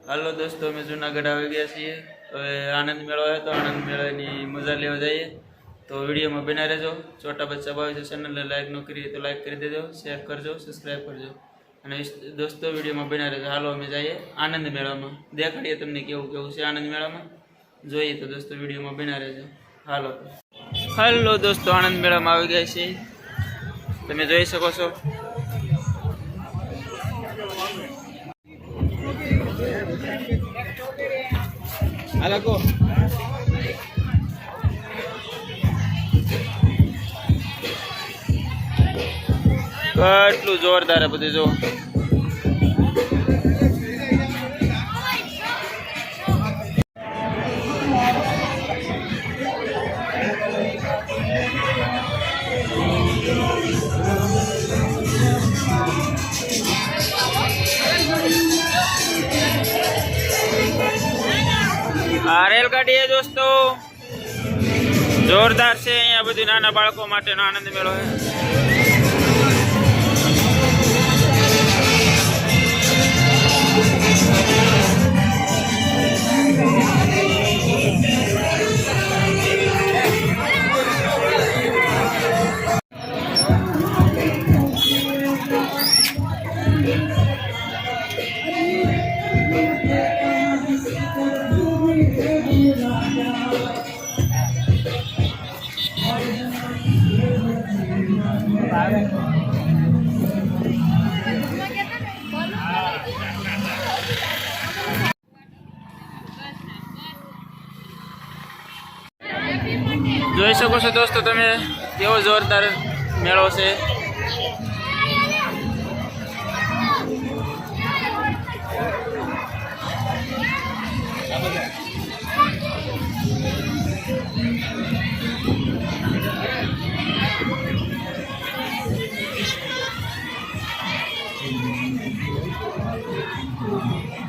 હાલો દોસ્તો, અમે જુનાગઢ આવી ગયા છીએ. હવે આનંદ મેળો આવ્યો તો આનંદ મેળાની મજા લેવા જઈએ. તો વિડીયોમાં બના રહેજો. છોટા બચ્ચા ભાઈ જો ચેનલને લાઈક ન કરી તો લાઈક કરી દેજો, શેર કરજો, સબસ્ક્રાઈબ કરજો. અને દોસ્તો વિડીયોમાં બના રહેજો. હાલો અમે જઈએ આનંદ મેળામાં, દેખાડીએ તમને કેવું કેવું છે આનંદ મેળામાં. જોઈએ તો દોસ્તો વિડીયોમાં બના રહેજો. હાલો દોસ્તો, આનંદ મેળામાં આવી ગયા છીએ. તમે જોઈ શકો છો. આલાકો કેટલું જોરદાર છે બધું જો. આ રેલગાડી है दोस्तों, जोरदार से अँ बधु नाना बाळको माटेनो आनंद मेळो है. જોઈ શકો છો દોસ્તો તમે કેવો જોરદાર મેળો છે.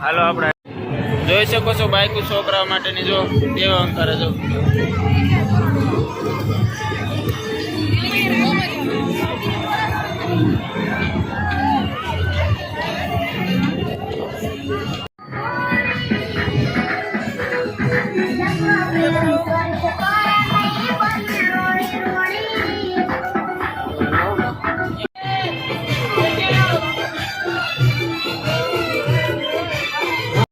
હાલો આપણે જોઈ શકો છો બાઈક છોકરા માટેની જો કેવા અંકારે જો.